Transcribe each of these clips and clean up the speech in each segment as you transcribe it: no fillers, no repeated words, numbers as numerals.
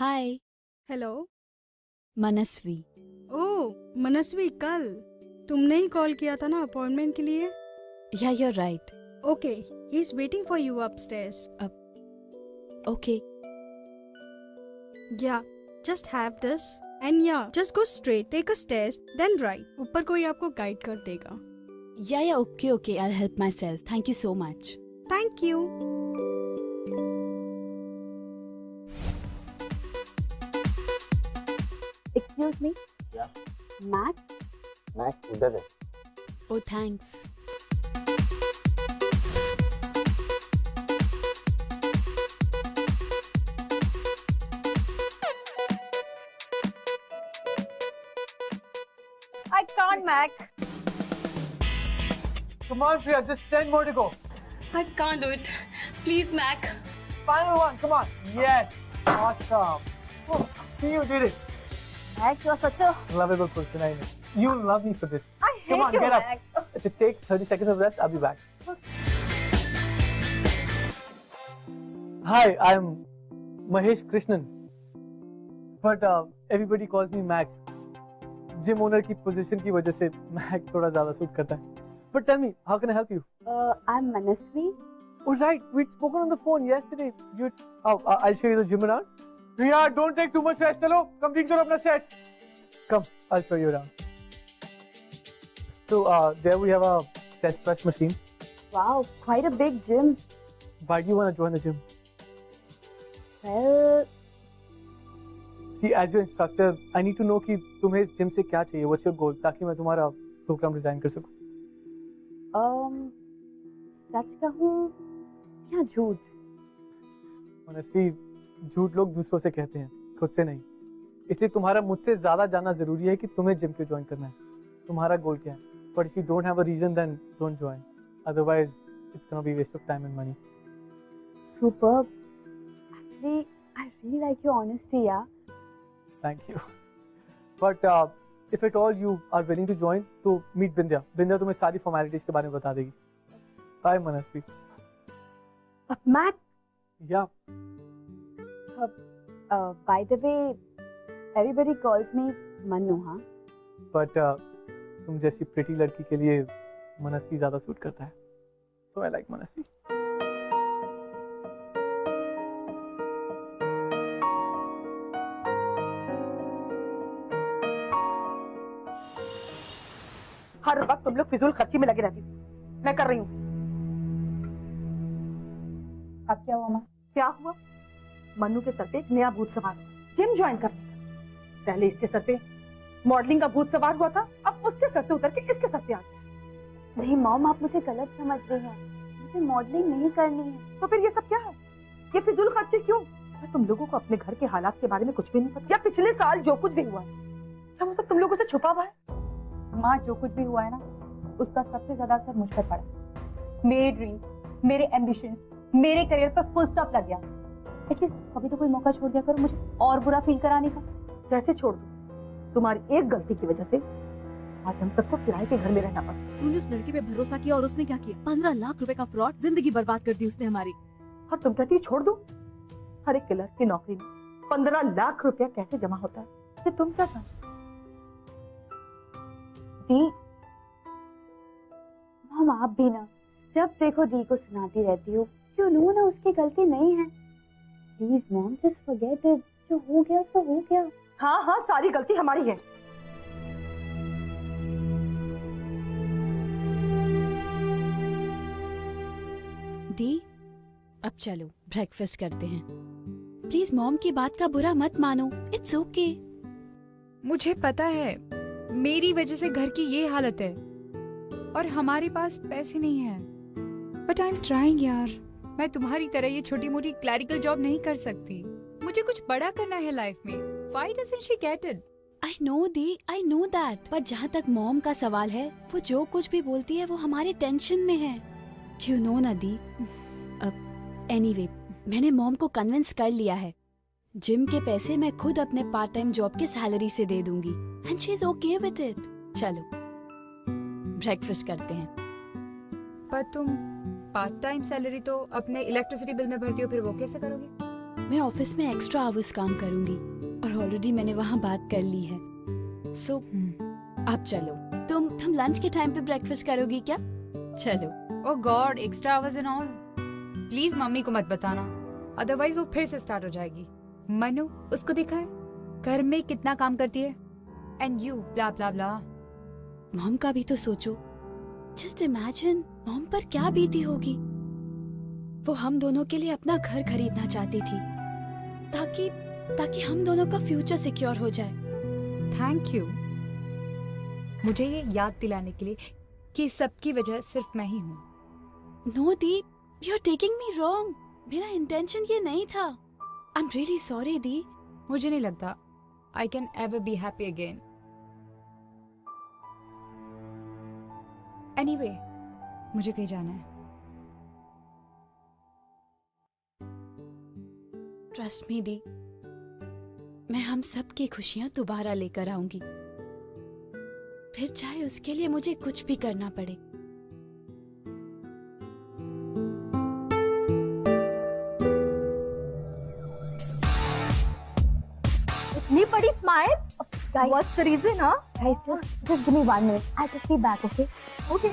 हाय। Hello. मनस्वी। ओह मनस्वी, कल तुमने ही call किया था ना अपॉइंटमेंट के लिए। Yeah you're right. Okay, he is waiting for you upstairs. Okay. Yeah just have this and yeah just go straight, take a stairs then right. ऊपर कोई आपको गाइड कर देगा। Yeah okay okay, I will help myself. Thank you so much. Thank you. Excuse me. Yeah Mac. Mac उधर है। Oh thanks. I can't, Mac. Come on, Priya, just 10 more to go. I can't do it. Please, Mac. Final one, come on. Yes, awesome. Oh, see, you did it. Mac, you're such a... Lovable person, I know. You'll love me for this. I hate Come on, you, get Mac. up. If it takes 30 seconds of rest, I'll be back. Hi, I'm Mahesh Krishnan. But everybody calls me Mac. Gym owner की position की वजह से Mac थोड़ा ज्यादा suit करता है. But tell me, how can I help you? I'm Manasvi. Oh right, we'd spoken on the phone yesterday. I'll show you the gym around. Priya, don't take too much rest. Chalo, complete karo apna set. Come, I'll show you around. So there we have a chest press machine. Wow, quite a big gym. Why do you want to join the gym? Well, See, as your instructor, I need to know कि तुम्हें इस gym से क्या चाहिए. What's your goal? ताकि मैं तुम्हारा programme design कर सकूं. सच कहूँ या झूठ? Honestly, झूठ लोग दूसरों से कहते हैं, खुद से नहीं. इसलिए तुम्हारा मुझसे ज्यादा जानना जरूरी है कि तुम्हें जिम क्यों ज्वाइन करना है. तुम्हारा गोल क्या है? But if you don't have a reason, then don't join. Otherwise, it's gonna be waste of time and money. Superb. Actually, I really like your honesty, yeah. Thank you. But if at all you are willing to join, तो meet Bindya. Bindya तुम्हें सारी formalities के बारे में बता देगी. Bye, Manasvi. Mac. Yeah. By the way, everybody calls me Manu, हाँ? But तुम जैसी pretty लड़की के लिए मनस्वी ज़्यादा सूट करता है. So I like Manasvi. हर वक्त तुम लोग फिजूल खर्ची में लगे रहती हो. मैं कर रही हूँ. अब क्या हुआ माँ? क्या हुआ? मन्नू के सर पे एक नया भूत सवार हुआ. जिम ज्वाइन करने का. पहले इसके सर पे मॉडलिंग का भूत सवार हुआ था, अब उसके सर से उतर के इसके सर पे आ गया. नहीं मॉम, आप मुझे गलत समझ रही हैं. मुझे मॉडलिंग नहीं करनी है. तो फिर ये सब क्या है? ये फिजूल खर्ची क्यों? क्या तुम लोगों को अपने घर के हालात के बारे में कुछ भी नहीं पता? या पिछले साल जो कुछ भी हुआ है, क्या वो सब तुम लोगों से छुपा हुआ है? माँ, जो कुछ भी हुआ है ना, उसका सबसे ज्यादा असर मुझ पर पड़ा. मेरे ड्रीम्स, मेरे एम्बिशंस, मेरे करियर पर फुल स्टॉप लग गया. एटलीस्ट कभी तो कोई मौका छोड़ दिया करो मुझे और बुरा फील कराने का. कैसे छोड़ दूं? तुम्हारी एक गलती की वजह से आज हम सबको किराए के घर में रहना पड़ा. तूने उस लड़के पे भरोसा किया और उसने क्या किया? 15 लाख रुपए का फ्रॉड, जिंदगी बर्बाद कर दी उसने हमारी. और तुम कहती छोड़ दूं? हर एक क्लर्क की नौकरी में 15 लाख रुपया कैसे जमा होता है, ये तुम क्या जानते? दी, मॉम आप भी ना जब देखो दी को सुनाती रहती हो. यू नो ना उसकी गलती नहीं है. Please mom, just forget it. जो हो गया सो हो गया. हाँ हाँ, सारी गलती हमारी है. दी, अब चलो ब्रेकफास्ट करते हैं. प्लीज मॉम की बात का बुरा मत मानो. It's okay. मुझे पता है मेरी वजह से घर की ये हालत है और हमारे पास पैसे नहीं हैं. बट आई एम ट्राइंग यार. मैं तुम्हारी तरह ये छोटी मोटी क्लरिकल जॉब नहीं कर सकती. मुझे कुछ बड़ा करना है लाइफ में. Why doesn't she get it? I know the, I know that. पर जहाँ तक मॉम का सवाल है, वो जो कुछ भी बोलती है वो हमारी टेंशन में है. यू नो ना दी. एनीवे, मैंने मॉम को कन्विंस कर लिया है. जिम के पैसे मैं खुद अपने पार्ट टाइम जॉब के सैलरी से दे दूंगी. And she is okay with it. चलो ब्रेकफास्ट करते हैं. पर तुम पार्ट टाइम सैलरी तो अपने इलेक्ट्रिसिटी बिल में भरती हो, फिर वो कैसे करोगे? मैं ऑफिस में एक्स्ट्रा आवर्स काम करूंगी और ऑलरेडी मैंने वहाँ बात कर ली है। सो अब चलो, तुम लंच के टाइम पे ब्रेकफास्ट करोगी क्या? चलो। Oh God, extra hours and all. Please mummy को मत बताना, अदरवाइज वो फिर से स्टार्ट हो जाएगी। मनु, उसको देखा है घर में कितना काम करती है, and you blah blah blah. Mom का भी तो सोचो। जस्ट इमेजिन मॉम पर क्या बीती होगी। वो हम दोनों के लिए अपना घर खरीदना चाहती थी ताकि हम दोनों का फ्यूचर सिक्योर हो जाए। थैंक यू मुझे ये याद दिलाने के लिए कि सबकी वजह सिर्फ मैं ही हूँ। नो दी, you are taking me wrong. मेरा इंटेंशन ये नहीं था। आई एम रियली सॉरी दी। मुझे नहीं लगता I can ever be happy again. Anyway, मुझे कहीं जाना है। ट्रस्ट मी दी, मैं हम सब की खुशियां दोबारा लेकर आऊंगी, फिर चाहे उसके लिए मुझे कुछ भी करना पड़े। इतनी बड़ी स्माइल, व्हाट्स द रीजन? हाँ Guys, just give me 1 minute. I'll just be back, okay? Okay.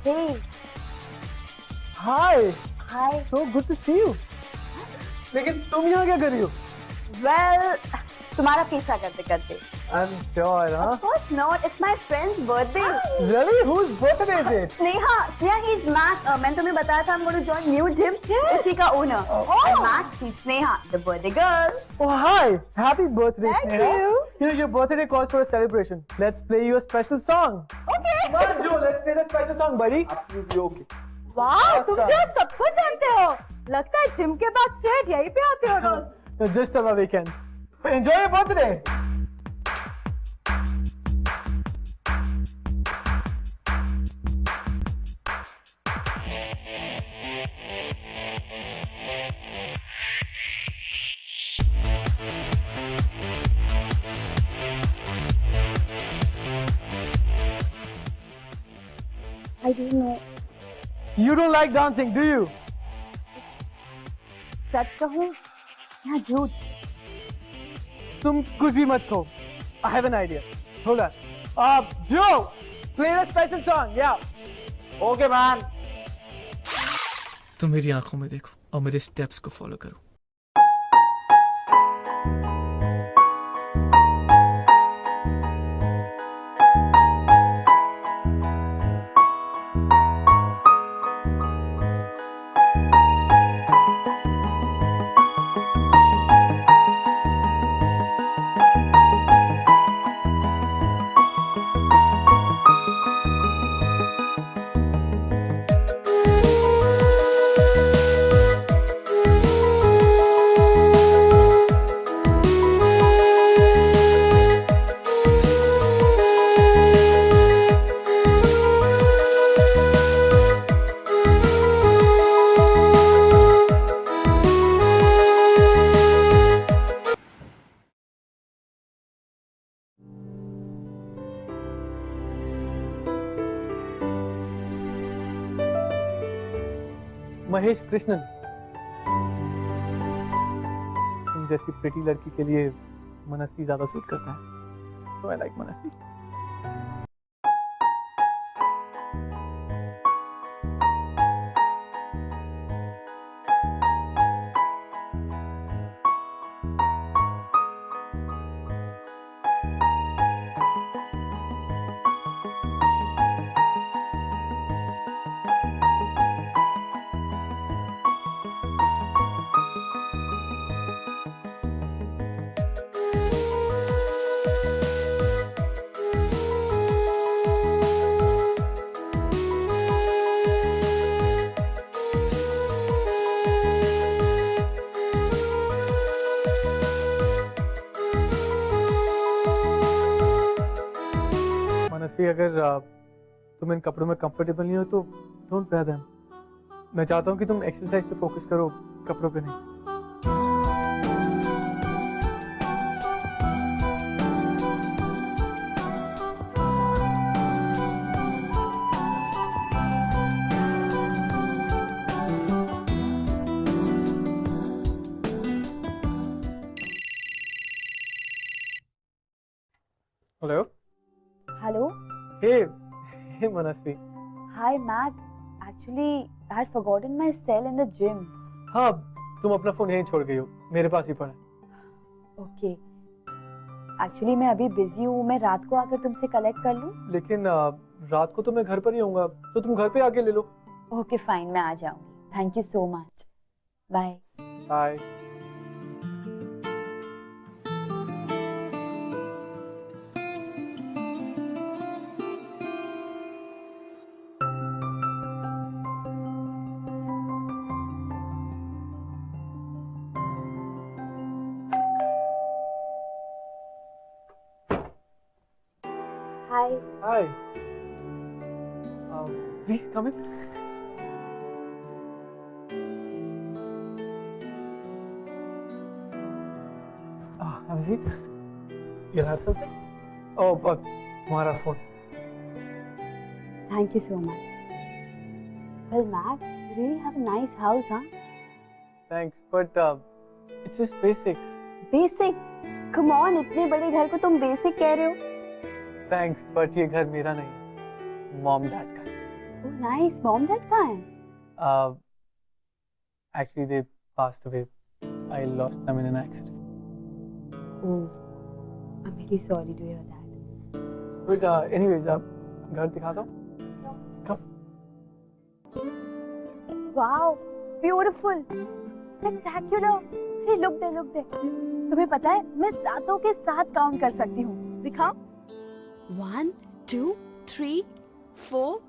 Hey, hi, hi. So good to see you. लेकिन तुम यहाँ क्या कर रही हो? Well, तुम्हारा पीछा करते करते। आई एम श्योर, हाँ? Of course not. It's my friend's birthday. Really? Whose birthday is it? Sneha, he's Matt. मैंने तुम्हें बताया था I'm going to join new gym. उसी का owner. And Matt, he's Sneha, the birthday girl. Oh, hi! Happy birthday, Thank Sneha. you. You know, your birthday calls for a celebration. Let's play you a special song. Okay. Come on, Joe, let's play the special song, buddy. Absolutely okay. वाह, तुम Awesome. तो सब कुछ जानते हो। लगता है gym के बाद स्ट्रेट यहीं पे आते हो रोज। No, just on a weekend. But enjoy your birthday. I don't know. You don't like dancing, do you? सच कहूँ या झूठ? तुम कुछ भी मत कहो. I have an idea. Hold on. Joe, play the special song. Yeah. Okay, man. तुम मेरी आंखों में देखो और मेरे स्टेप्स को फॉलो करो. महेश कृष्णन, तुम जैसी प्रिटी लड़की के लिए मनस्वी ज्यादा सूट करता है. So I like मनस्वी. मनस्वी, अगर तुम इन कपड़ों में कंफर्टेबल नहीं हो तो डोंट वेयर देम. मैं चाहता हूँ कि तुम एक्सरसाइज पे फोकस करो, कपड़ों पे नहीं. Hey, hey Manasvi. Hi, Mac. Actually, I had forgotten my cell in the gym. हाँ, तुम अपना फोन यहीं छोड़ गई हो, मेरे पास ही पड़ा है। Okay. Actually, मैं अभी बिजी हूँ, मैं रात को आकर तुमसे कलेक्ट कर लूँ? लेकिन रात को तो मैं घर पर ही होऊंगा, तो तुम घर पे आके ले लो। Okay, fine, मैं आ जाऊँगी. Thank you so much. Bye. Bye. Hi. Hi. Please come in. Have a seat. You'll have something? Oh, but तुम्हारा phone. Thank you so much. Well, Mac, you really have a nice house, huh? Thanks, but it's just basic. Basic. Come on, इतने बड़े घर को तुम basic कह रहे हो? Thanks, but ये घर मेरा नहीं है, मॉम डैड का। Oh, nice. Mom, dad कहाँ हैं? Actually, they passed away. I lost them in an accident. Oh, I'm really sorry to hear that. But anyways, घर दिखाता हूँ। Come. Wow, beautiful, spectacular. Hey, look there, look there. तुम्हें पता है, मैं सातों के साथ काउंट कर सकती हूँ. दिखाओ. 1, 2, 3, 4,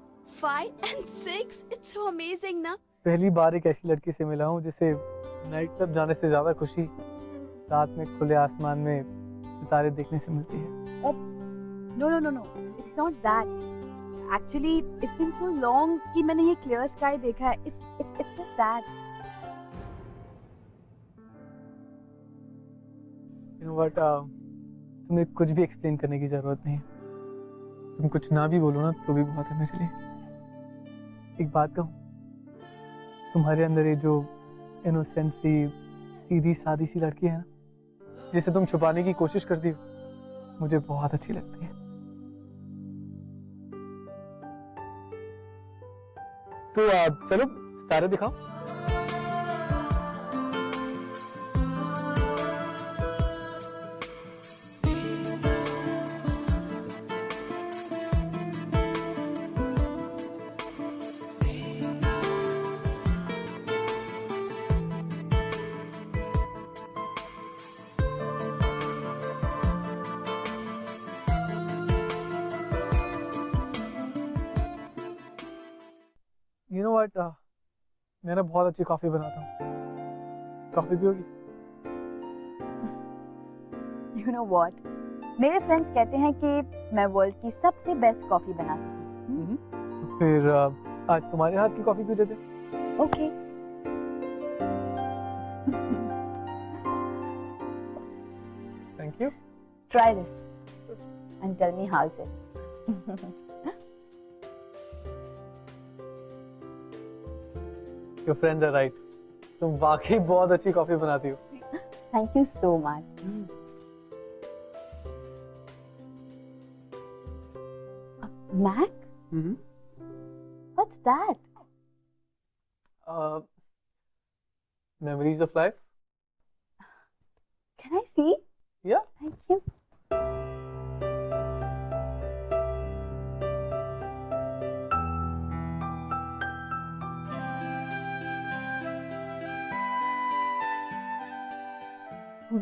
5 and 6. It's so amazing ना? पहली बार एक ऐसी लड़की से मिला हूँ जिसे नाइट क्लब जाने से ज्यादा खुशी रात में खुले आसमान में सितारे देखने से मिलती है। No, no, no, no. It's not that. Actually, it's been so long कि मैंने ये clear sky देखा है. It's just that. You know what? तुम्हें कुछ भी एक्सप्लेन करने की जरूरत नहीं है। तुम कुछ ना भी बोलो ना तो भी बहुत है मेरे लिए। एक बात कहूँ, तुम्हारे अंदर ये जो इनोसेंट सी सीधी सादी सी लड़की है ना, जिसे तुम छुपाने की कोशिश करती हो, मुझे बहुत अच्छी लगती है। तो चलो सितारे दिखाओ। You know what? मैं ना बहुत अच्छी कॉफी बनाता हूँ। कॉफी पियोगी? You know what? मेरे फ्रेंड्स कहते हैं कि मैं वर्ल्ड की सबसे बेस्ट कॉफी बनाती हूँ. तो फिर आज तुम्हारे हाथ की कॉफी पी लेते हैं। Okay. Thank you. Try this and tell me how's it. Your friends are right. तुम वाकई बहुत अच्छी कॉफी बनाती हो। Thank you so much. Mac? Mm-hmm. What's that? Memories of life. Can I see? Yeah. Thank you.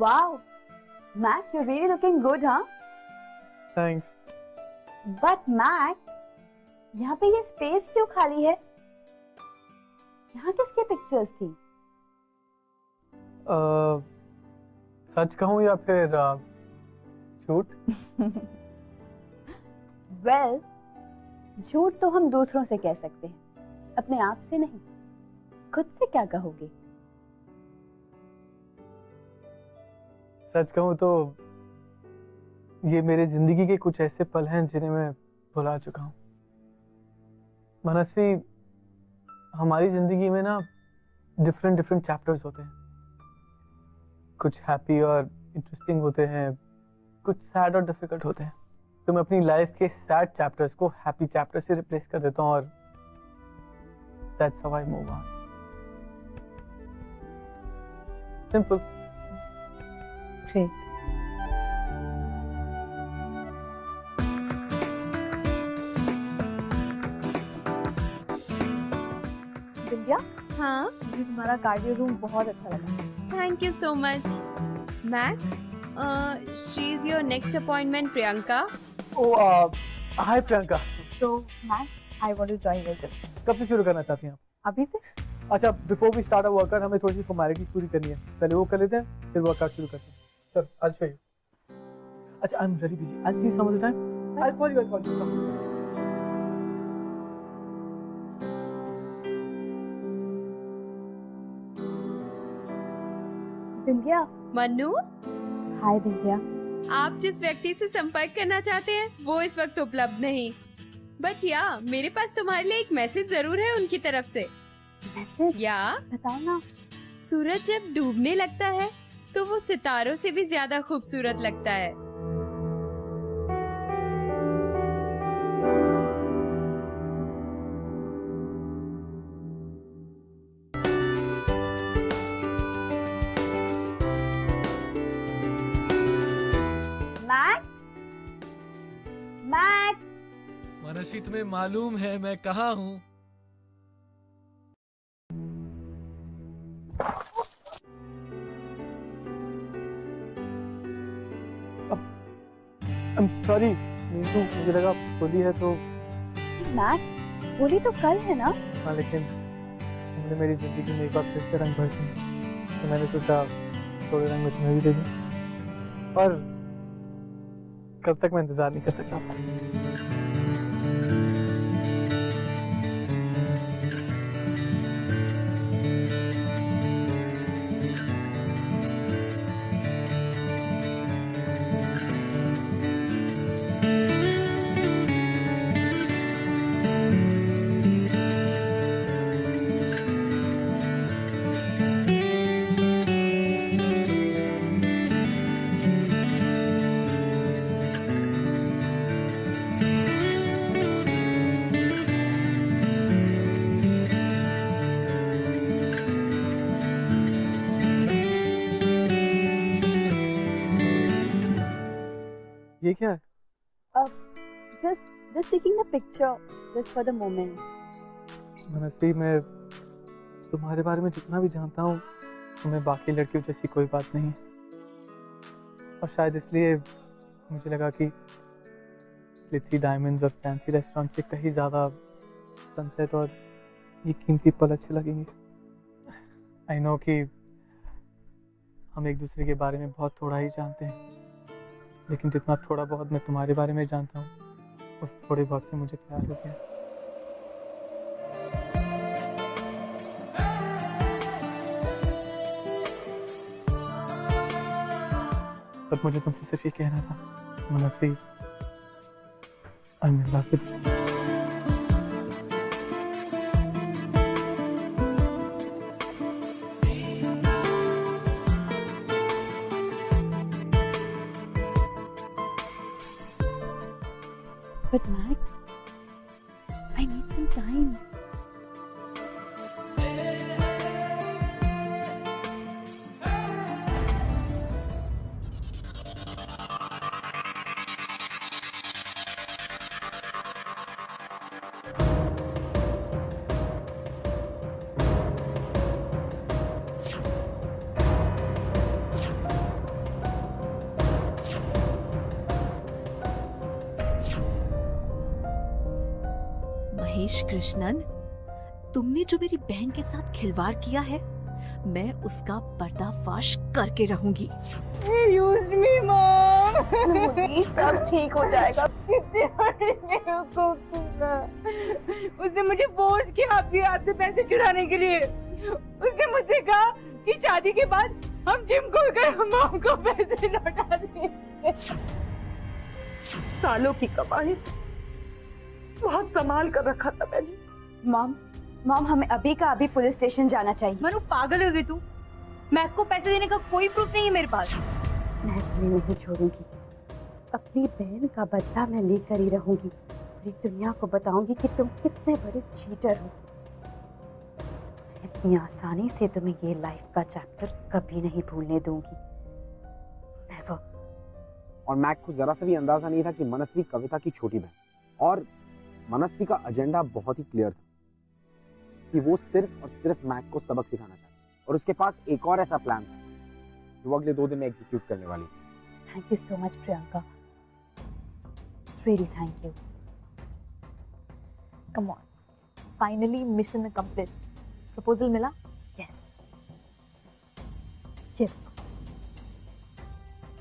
Wow, Mac, you're really looking good, huh? Thanks. But Mac, यहाँ पे ये space क्यों खाली है? यहाँ किसके पिक्चर्स थी? सच कहूँ या फिर झूठ? Well, झूठ तो हम दूसरों से कह सकते हैं, अपने आप से नहीं. खुद से क्या कहोगे? सच कहूँ तो ये मेरे जिंदगी के कुछ ऐसे पल हैं जिन्हें मैं भुला चुका हूँ। मनस्वी, हमारी जिंदगी में ना डिफरेंट चैप्टर्स होते हैं। कुछ हैप्पी और इंटरेस्टिंग होते हैं, कुछ सैड और डिफिकल्ट होते हैं। तो मैं अपनी लाइफ के सैड चैप्टर्स को हैप्पी चैप्टर से रिप्लेस कर देता हूँ और that's how I move on. Simple. Great. Vindhya, हाँ, मुझे तुम्हारा कार्डियो रूम बहुत अच्छा लगा। Thank you so much. Mac, she is your next appointment Priyanka. Oh, hi Priyanka. So, ma'am, I want to join your gym. कब से शुरू करना चाहती हैं आप? अभी से? अच्छा, before we start a workout हमें थोड़ी सी फॉर्मेलिटीज पूरी करनी है। पहले वो कर लेते हैं, फिर वर्कआउट शुरू करते हैं। सर, आज शो यू। अच्छा, I am very busy. I see you some of the time. I call you. Vindhya. Mannu, hi Vindhya. आप जिस व्यक्ति से संपर्क करना चाहते हैं वो इस वक्त उपलब्ध नहीं, बट या मेरे पास तुम्हारे लिए एक मैसेज जरूर है उनकी तरफ से। मैसेज? या बताओ ना। सूरज जब डूबने लगता है तो वो सितारों से भी ज्यादा खूबसूरत लगता है। मनस्वी, तुम्हें मालूम है मैं कहाँ हूँ? I'm sorry, नीतू, मुझे लगा होली है तो। मैक, होली तो कल है ना? हाँ, लेकिन तुमने मेरी जिंदगी में एक बार फिर से रंग भर दिए, तो मैंने सोचा थोड़े रंग में तुम्हें भी दे दूं। और कब तक मैं इंतजार नहीं कर सकता। ये क्या है? Just taking the picture, just for the moment. मनस्वी, मैं तुम्हारे बारे में जितना भी जानता हूँ, तुम्हें बाकी लड़कियों जैसी कोई बात नहीं है। और शायद इसलिए मुझे लगा कि ग्लिटरी डायमंड्स और फैंसी रेस्टोरेंट से कहीं ज़्यादा सनसेट और ये कीमती पल अच्छे लगेंगे। आई नो कि हम एक दूसरे के बारे में बहुत थोड़ा ही जानते हैं, लेकिन जितना थोड़ा बहुत मैं तुम्हारे बारे में जानता हूँ, उस थोड़े बहुत से मुझे प्यार हो गया। तब मुझे तुमसे सिर्फ ये कहना था, Manasvi, I am in love with you. But Mac, I need some time. Mahesh Krishnan, तुमने जो मेरी बहन के साथ खिलवाड़ किया है, मैं उसका पर्दाफाश करके रहूंगी। सब ठीक हो जाएगा। कितने बड़े बेवकूफ तुम ना। उसने मुझे फोर्स किया आपके हाथ से पैसे चुराने के लिए। उसने मुझसे कहा कि शादी के बाद हम जिम खोलकर मॉम को पैसे लौटा देंगे। सालों की कमाई बहुत संभाल कर रखा था मैंने। मॉम, हमें अभी का अभी पुलिस स्टेशन जाना चाहिए। मनु, पागल हो गई तू? मैक को पैसे देने का कोई प्रूफ नहीं है मेरे पास। मैं इसलिए नहीं छोड़ूंगी अपनी बहन का बदला मैं लेकर ही रहूंगी। पूरी दुनिया को बताऊंगी कि तुम कितने बड़े चीटर हो। इतनी आसानी से तुम्हें ये लाइफ का चैप्टर कभी नहीं भूलने दूंगी। नेवर। और मैक को जरा सा भी अंदाजा नहीं था कि मनस्वी कविता की छोटी बहन, और मनस्वी का एजेंडा बहुत ही क्लियर था कि वो सिर्फ और सिर्फ मैक को सबक सिखाना चाहती है, और उसके पास एक और ऐसा प्लान था जो अगले 2 दिन में एग्जीक्यूट करने वाली थी। Thank you so much Priyanka, really thank you. Come on, finally mission accomplished. Proposal मिला? Yes yes.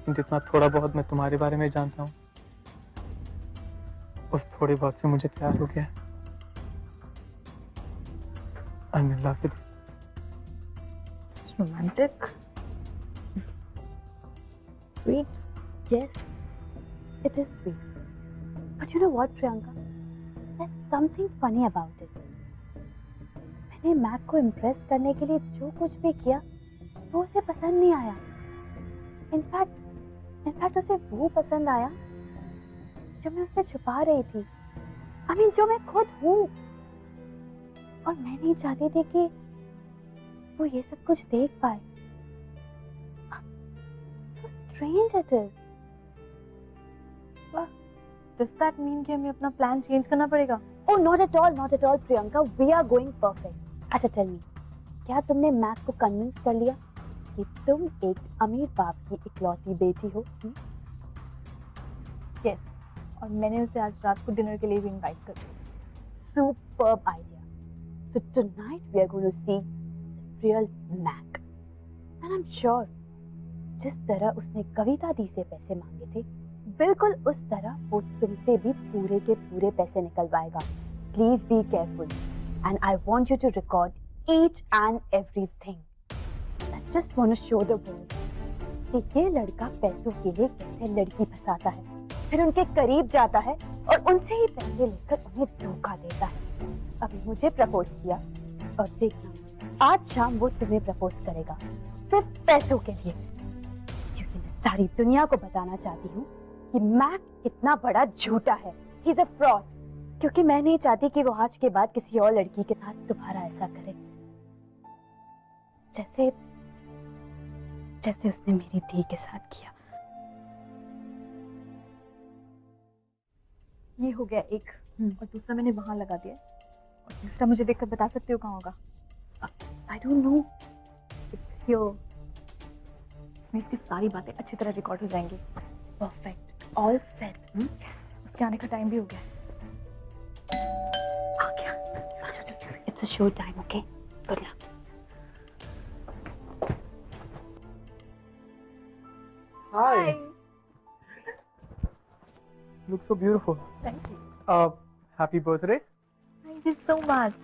जितना थोड़ा बहुत मैं तुम्हारे बारे में जानता हूँ, उस थोड़े बहुत से मुझे प्यार हो गया। I'm in love with you. It's romantic. Sweet. Yes, it is sweet. But you know what, Priyanka? There's something funny about it. मैंने मैक को इम्प्रेस करने के लिए जो कुछ भी किया, वो उसे पसंद नहीं आया। इनफैक्ट उसे वो पसंद आया जो मैं उससे छुपा रही थी। I mean, जो मैं खुद हूँ। और मैं नहीं चाहती थी कि वो ये सब कुछ देख पाए। So strange it is. Does that mean कि हमें अपना प्लान चेंज करना पड़ेगा? Oh, not at all, Priyanka. We are going perfect. अच्छा, tell me, क्या तुमने मैक को कन्विंस कर लिया कि तुम एक अमीर बाप की इकलौती बेटी हो? Yes. और मैंने उसे आज रात को डिनर के लिए भी इनवाइट कर दिया। Superb idea. So tonight we are going to see the real Mac. And I'm sure जिस तरह उसने कविता दी से पैसे मांगे थे, बिल्कुल उस तरह वो तुमसे भी पूरे के पूरे पैसे निकलवाएगा। Please be careful. And I want you to record each and everything. I just want to show the world कि ये लड़का पैसों के लिए कैसे लड़की फंसाता है, फिर उनके करीब जाता है और उनसे ही पैसे लेकर उन्हें धोखा देता है। अभी मुझे प्रपोज किया और देखना आज शाम वो तुम्हें प्रपोज करेगा, सिर्फ पैसों के लिए। क्योंकि मैं सारी दुनिया को बताना चाहती हूँ कि मैक कितना बड़ा झूठा है। He is a fraud. क्योंकि मैं नहीं चाहती कि वो आज के बाद किसी और लड़की के साथ दोबारा ऐसा करे, जैसे उसने मेरी धी के साथ किया। ये हो गया एक, और दूसरा मैंने वहां लगा दिया, और तीसरा मुझे देखकर बता सकते हो कहाँ होगा? I don't know. It's here. इसमें इसकी सारी बातें अच्छी तरह रिकॉर्ड हो जाएंगी। Perfect, all set. उसके आने का टाइम भी हो गया। आ गया। It's a show time, okay? Good luck. Hi. Look so beautiful. Thank you. Happy birthday. Thank you so much.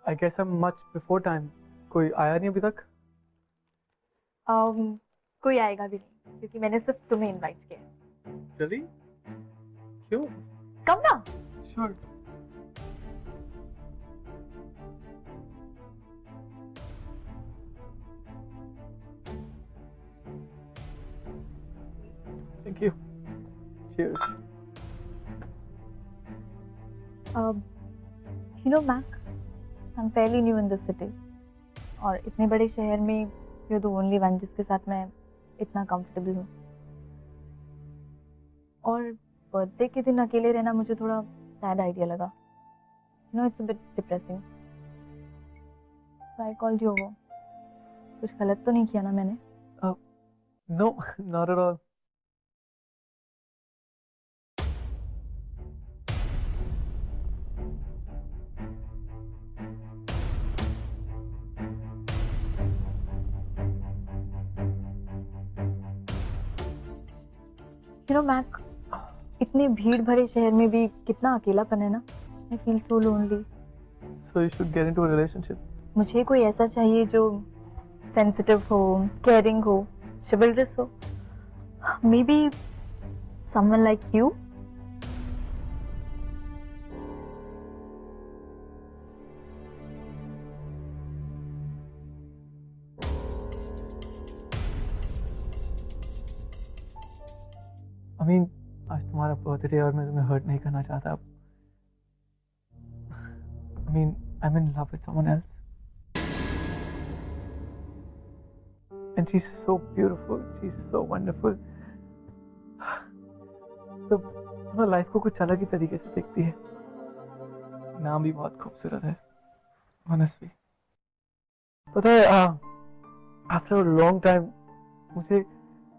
I guess I'm much before time. कोई आया नहीं अभी तक? कोई आएगा भी नहीं, क्योंकि मैंने सिर्फ तुम्हें इनवाइट किया है। Really? क्यों? कम ना? Sure. Thank you. Cheers. You know, Mac, I'm fairly new in this city. और इतने बड़े शहर में you're the only one जिसके साथ मैं इतना comfortable हूँ। और बर्थडे के दिन अकेले रहना मुझे थोड़ा sad idea लगा। You know, it's a bit depressing. So I called you over. कुछ गलत तो नहीं किया ना मैंने? No, not at all. You know, Mac, इतने भीड़ भरे शहर में भी कितना अकेलापन है ना? I feel so lonely. So you should get into a relationship. मुझे कोई ऐसा चाहिए जो सेंसिटिव हो, केयरिंग हो, chivalrous हो. Maybe someone like you. I mean, आज तुम्हारा बर्थडे और मैं तुम्हें हर्ट नहीं करना चाहता। I mean, I'm in love with someone else. And she's so beautiful, she's so wonderful. तो तुम्हारा लाइफ को कुछ अलग ही तरीके से देखती है। नाम भी बहुत खूबसूरत है, मनस्वी। पता है, आफ्टर अ लॉन्ग टाइम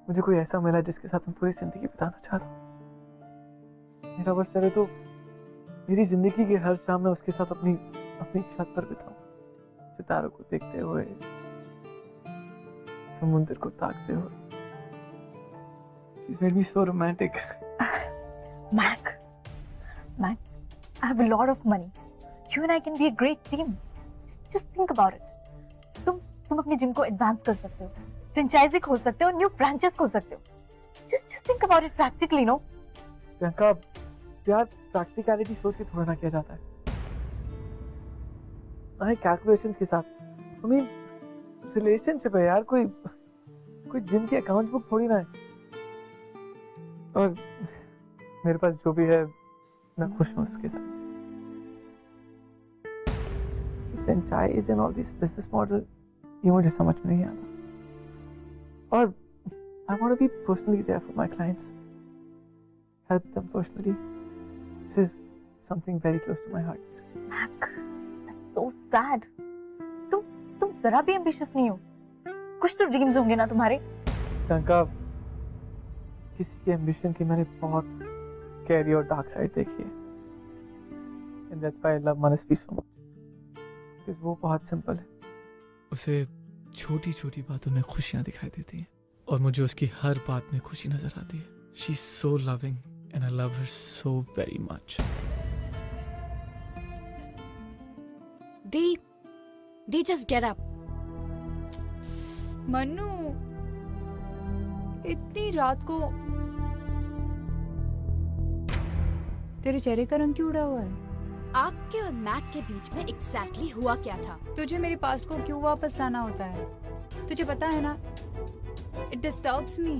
मुझे कोई ऐसा मिला जिसके साथ मैं पूरी जिंदगी बिताना चाहता हूँ। मेरा बस चले तो मेरी जिंदगी के हर शाम में उसके साथ अपनी छत पर बिताऊं, सितारों को देखते हुए, समुद्र को ताकते हुए। She's made me so romantic. Mac, I have a lot of money. You and I can be a great team. Just think about it. तुम अपने जिम को एडवांस कर सकते हो, फ्रेंचाइजी खोल सकते हो, न्यू ब्रांचेस खोल सकते हो। Just think about it practically, no? Priyanka, प्यार प्रैक्टिकलिटी सोच के थोड़ा ना किया जाता है, ना ही कैलकुलेशंस के साथ। I mean, रिलेशनशिप है यार, कोई जिम की अकाउंट बुक थोड़ी ना है। और मेरे पास जो भी है मैं खुश हूँ उसके साथ। Franchise and all this business model ये मुझे समझ में नहीं आता। और I want to be personally there for my clients, help them personally. This is something very close to my heart. Mac, that's so sad. तुम जरा भी एम्बिशियस नहीं हो। कुछ तो ड्रीम्स होंगे ना तुम्हारे। प्रियंका, किसी के एम्बिशन की मैंने बहुत स्कैरी और डार्क साइड देखी है। And that's why I love Manasvi so much. Because वो बहुत सिंपल है। उसे छोटी छोटी बातों में खुशियां दिखाई देती हैं और मुझे उसकी हर बात में खुशी नजर आती है। She's so loving and I love her so very much. They just get up. Mannu, इतनी रात को तेरे चेहरे का रंग क्यों उड़ा हुआ है? आपके और मैक के बीच में एग्जैक्टली हुआ क्या था? तुझे मेरे पास्ट को क्यों वापस लाना होता है? तुझे पता है ना, it disturbs me.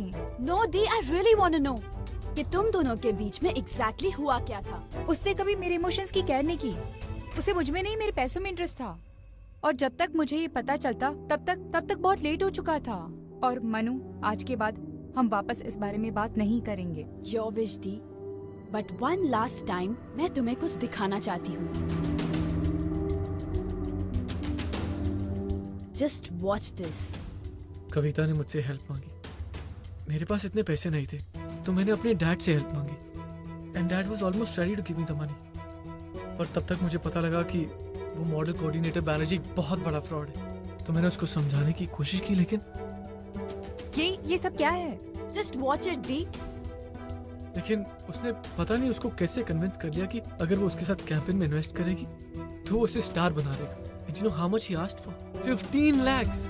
No, Dee, I really want to know कि तुम दोनों के बीच में एग्जैक्टली हुआ क्या था? उसने कभी मेरे इमोशंस की केयर नहीं की। उसे मुझ में नहीं, मेरे पैसों में इंटरेस्ट था। और जब तक मुझे ये पता चलता तब तक बहुत लेट हो चुका था। और मनु, आज के बाद हम वापस इस बारे में बात नहीं करेंगे। Your wish, Dee. But one last time, मैं तुम्हें कुछ दिखाना चाहती हूँ। Just watch this. कविता ने मुझसे हेल्प मांगी। मेरे पास इतने पैसे नहीं थे, तो मैंने अपने डैड से हेल्प मांगी। And Dad was almost ready to give me the money. पर तब तक मुझे पता लगा कि वो मॉडल कोऑर्डिनेटर बैनर्जी एक बहुत बड़ा फ्रॉड है। तो मैंने उसको समझाने की कोशिश की, लेकिन ये सब क्या है? Just watch it, Dee. लेकिन उसने पता नहीं उसको कैसे कन्विंस कर लिया कि अगर वो उसके साथ कैंपेन में इन्वेस्ट करेगी तो वो उसे स्टार बना देगा। And you know how much he asked for? 15 lakhs.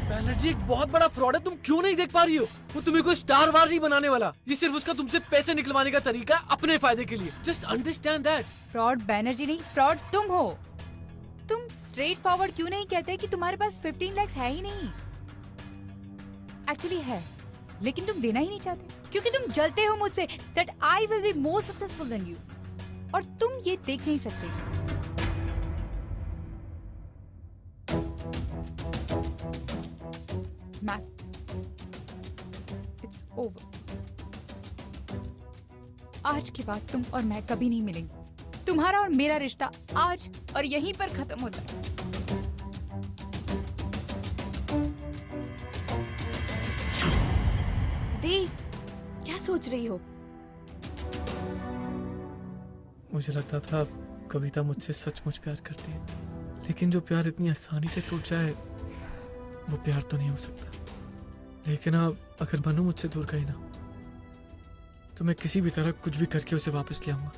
Banerjee एक बहुत बड़ा फ्रॉड है, तुम क्यों नहीं देख पा रही हो? वो तुम्हें कोई स्टार वार नहीं बनाने वाला। ये सिर्फ उसका तुमसे पैसे निकलवाने का तरीका है अपने फायदे के लिए। Just understand that. Fraud Banerjee नहीं, फ्रॉड तुम हो। तुम स्ट्रेट फॉरवर्ड क्यों नहीं कहते कि तुम्हारे पास 15 lakhs है ही नहीं? एक्चुअली है, लेकिन तुम देना ही नहीं चाहते क्योंकि तुम जलते हो मुझसे that I will be more successful than you. और तुम ये देख नहीं सकते। Mac, it's over. आज के बाद तुम और मैं कभी नहीं मिलेंगे। तुम्हारा और मेरा रिश्ता आज और यहीं पर खत्म होता है। दी, क्या सोच रही हो? मुझे लगता था कविता मुझसे सचमुच प्यार करती है, लेकिन जो प्यार इतनी आसानी से टूट जाए वो प्यार तो नहीं हो सकता। लेकिन अब अगर मनु मुझसे दूर गई ना, तो मैं किसी भी तरह कुछ भी करके उसे वापस ले आऊंगा,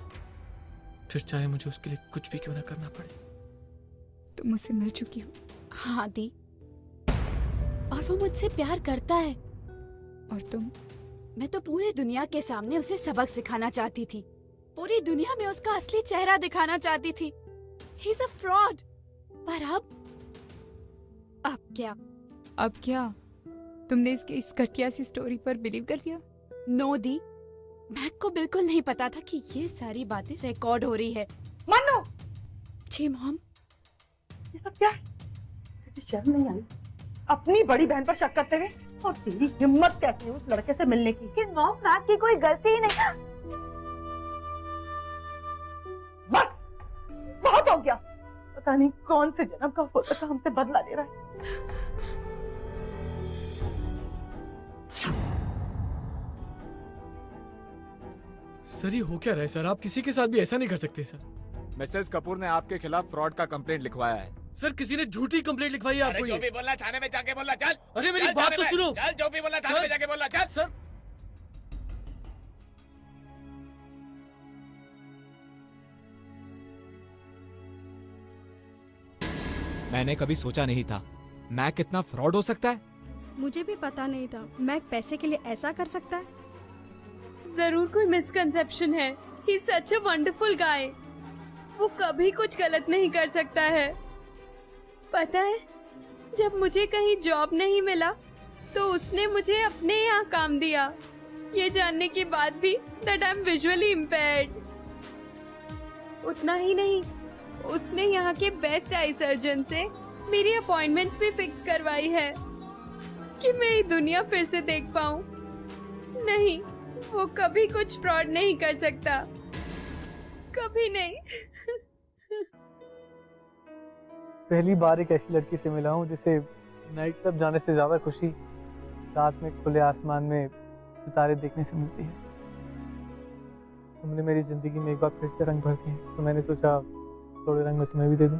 फिर चाहे मुझे उसके लिए कुछ भी क्यों ना करना पड़े। तुम मुझसे मिल चुकी हो। हाँ दी, और वो मुझसे प्यार करता है। और तुम? मैं तो पूरी दुनिया के सामने उसे सबक सिखाना चाहती थी, पूरी दुनिया में उसका असली चेहरा दिखाना चाहती थी। He is a fraud. पर अब क्या? अब क्या? तुमने इस घटिया सी स्टोरी पर बिलीव कर दिया? नो दी, मैक को बिल्कुल नहीं पता था कि ये सारी बातें रिकॉर्ड हो रही है। मन्नू, जी मॉम। ये सब क्या है? तुझे शर्म नहीं आई अपनी बड़ी बहन पर शक करते हुए? और तेरी हिम्मत कैसी है उस लड़के से मिलने की? कि मॉम, मैक की कोई गलती ही नहीं। बस बहुत हो गया। पता नहीं कौन से जन्म का होता था हमसे बदला ले रहा है। सर ये हो क्या रहा है सर? आप किसी के साथ भी ऐसा नहीं कर सकते सर। मिसेस कपूर ने आपके खिलाफ फ्रॉड का कंप्लेंट लिखवाया है। सर किसी ने झूठी कंप्लेंट लिखवाई है आपको? जो भी बोलना थाने में जाके बोलना, चल। अरे मेरी बात तो सुनो। चल, जो भी बोलना थाने में जाके बोलना, चल। सर मैंने कभी सोचा नहीं था मैक कितना फ्रॉड हो सकता है। मुझे भी पता नहीं था मैक पैसे के लिए ऐसा कर सकता है। जरूर कोई मिसकंसेप्शन है। ही सच अ वंडरफुल गाय। वो कभी कुछ गलत नहीं कर सकता है। पता है, जब मुझे कहीं जॉब नहीं मिला तो उसने मुझे अपने यहाँ काम दिया, ये जानने के बाद भी that I am visually impaired. उतना ही नहीं, उसने यहाँ के बेस्ट आई सर्जन से मेरी अपॉइंटमेंट्स भी फिक्स करवाई है कि मैं ये दुनिया फिर से देख पाऊँ। नहीं, वो कभी कुछ फ्रॉड नहीं कर सकता, कभी नहीं। पहली बार एक ऐसी लड़की से मिला हूँ जिसे नाइट क्लब जाने से ज्यादा खुशी रात में खुले आसमान में सितारे देखने से मिलती है। तुमने मेरी जिंदगी में एक बार फिर से रंग भर दिए, तो मैंने सोचा थोड़े रंग में तुम्हें भी दे दूं।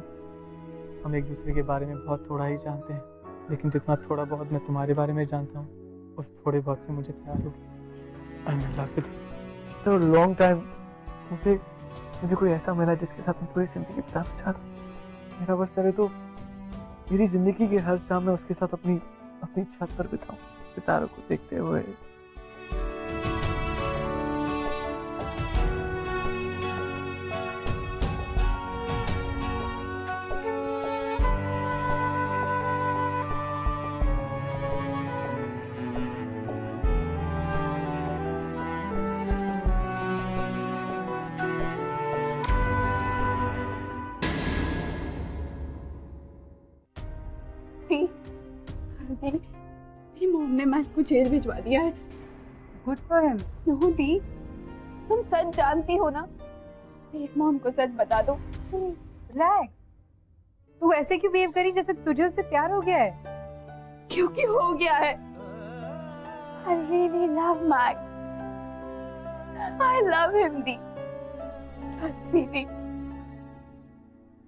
हम एक दूसरे के बारे में बहुत थोड़ा ही जानते हैं, लेकिन जितना थोड़ा बहुत मैं तुम्हारे बारे में जानता हूँ उस थोड़े बहुत से मुझे प्यार हो गया। आई am in love with you. तो लॉन्ग टाइम मुझे कोई ऐसा मिला जिसके साथ मैं पूरी जिंदगी बिताना चाहता हूँ। मेरा बस करे तो मेरी जिंदगी के हर शाम में उसके साथ अपनी छत पर बिताऊं, सितारों को देखते हुए। मेरी मॉम ने मैक को जेल भिजवा दिया है। Good for him. Know the, तुम सच जानती हो ना? प्लीज मॉम को सच बता दो। रिलैक्स। तू ऐसे क्यों बिहेव करी जैसे तुझे उससे प्यार हो गया है? क्योंकि हो गया है। I really love Mac. I love him, the. Trust me, दी।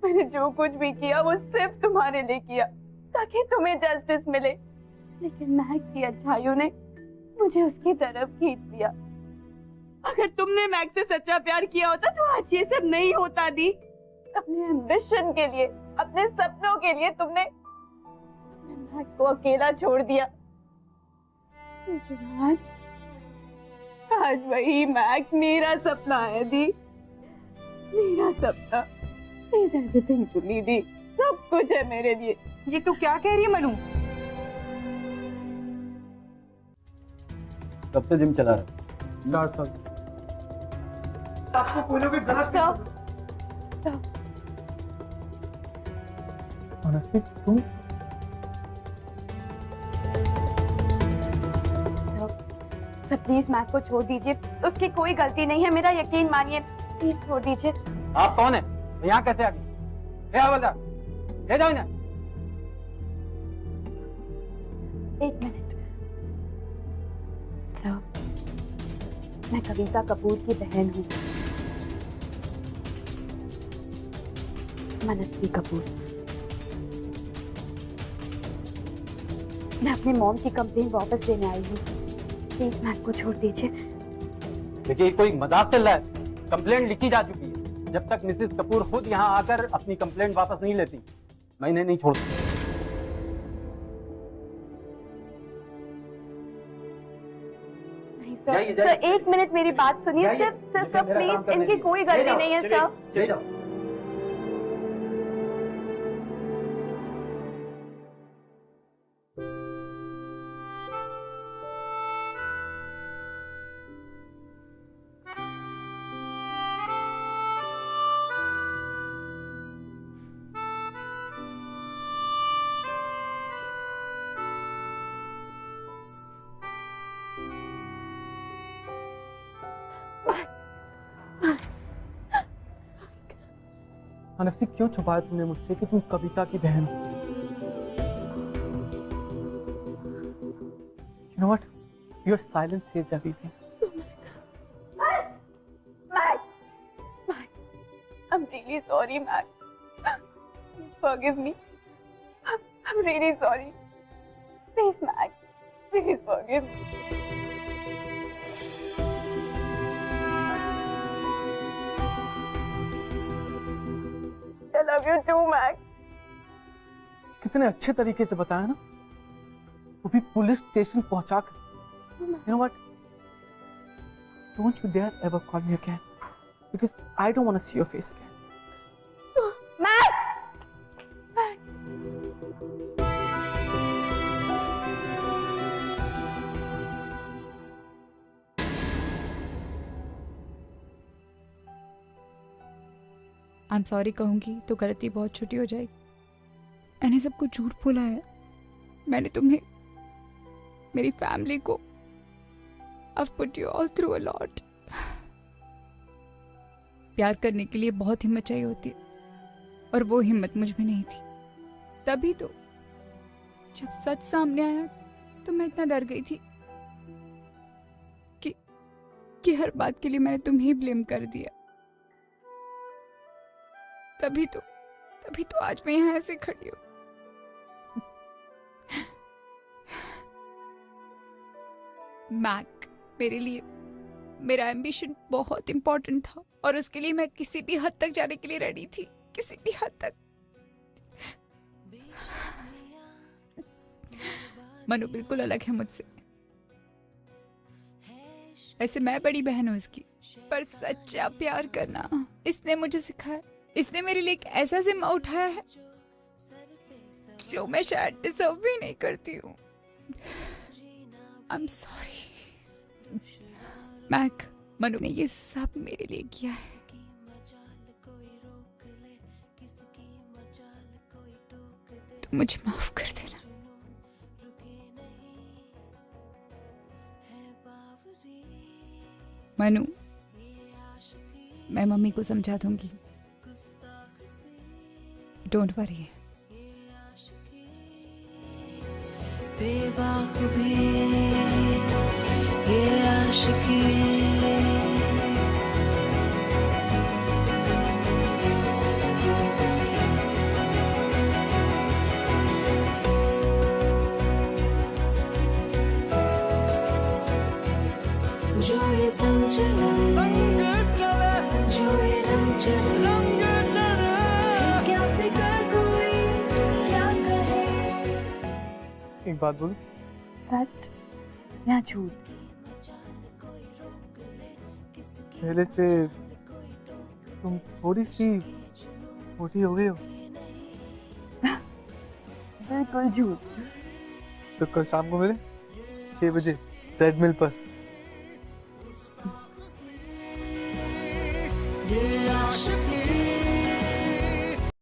मैंने जो कुछ भी किया वो सिर्फ तुम्हारे लिए किया, ताकि तुम्हें जस्टिस मिले। लेकिन मैक की अच्छाइयों ने मुझे उसकी तरफ खींच लिया। अगर तुमने मैक से सच्चा प्यार किया होता तो आज ये सब नहीं होता दी। अपने एम्बिशन के लिए, अपने सपनों के लिए तुमने मैक को अकेला छोड़ दिया। लेकिन आज वही मैक मेरा सपना है दी, मेरा सपना। He's everything to me, दी। सब कुछ है मेरे लिए। ये तू क्या कह रही है मनु? कब से जिम चला रहा है? 4 साल। आपको कोई ना कोई गलत मनस्वी, तुम सर प्लीज मैक को छोड़ दीजिए, उसकी कोई गलती नहीं है, मेरा यकीन मानिए। प्लीज छोड़ दीजिए। आप कौन है? यहाँ कैसे आ गए? ले जाओ इन्हें। एक मिनट सर, मैं कविता कपूर की बहन हूँ, मनस्वी कपूर। मैं अपने मॉम की कंप्लेन वापस लेने आई हूँ। प्लीज मैक को छोड़ दीजिए। देखिए कोई मजाक चल रहा है। कंप्लेंट लिखी जा चुकी है। जब तक मिसेस कपूर खुद यहाँ आकर अपनी कंप्लेंट वापस नहीं लेती, मैं इन्हें नहीं छोड़ता। सर एक मिनट मेरी बात सुनिए। सर प्लीज, इनकी कोई गलती नहीं है सर। मनस्वी क्यों छुपाया तुमने मुझसे कि तुम कविता की बहन हो? You know what? Your silence says everything. I'm really sorry, Mac. Forgive me. I'm really sorry. Please, Mac. Please forgive me. I love you too, Mac. कितने अच्छे तरीके से बताया ना, वो भी पुलिस स्टेशन पहुंचाकर। You know what? Don't you dare ever call me again, because I don't want to see your face again. Mac! I'm sorry कहूंगी तो गलती बहुत छोटी हो जाएगी। मैंने सबको झूठ बोला है। मैंने तुम्हें, मेरी फैमिली को, I've put you all through a lot. प्यार करने के लिए बहुत हिम्मत चाहिए होती है, और वो हिम्मत मुझ में नहीं थी। तभी तो जब सच सामने आया तो मैं इतना डर गई थी कि हर बात के लिए मैंने तुम्हें ही ब्लेम कर दिया। तभी तो आज मैं यहाँ ऐसे खड़ी हूँ। मैक मेरे लिए, मेरा एम्बिशन बहुत इंपॉर्टेंट था, और उसके लिए मैं किसी भी हद तक जाने के लिए रेडी थी, किसी भी हद तक। मनु बिल्कुल अलग है मुझसे। वैसे मैं बड़ी बहन हूँ इसकी, पर सच्चा प्यार करना इसने मुझे सिखाया। इसने मेरे लिए एक ऐसा जिम्मा उठाया है जो मैं शायद डिजर्व भी नहीं करती हूँ। I'm sorry. मैक, मनु ने ये सब मेरे लिए किया है। तो मुझे माफ कर देना। मनु, मैं मम्मी को समझा दूंगी। Don't worry. बेबाखुबी ये आशिकी, जो ये संग चले, जो ये रंग चढ़े, क्या फिक्र कोई क्या कहे। एक बात बोलूं? सच या झूठ? पहले से तुम थोड़ी सी मोटी हो गई हो। बिल्कुल झूठ। तो कल शाम को मिले 6 बजे ट्रेडमिल पर। ये आशिकी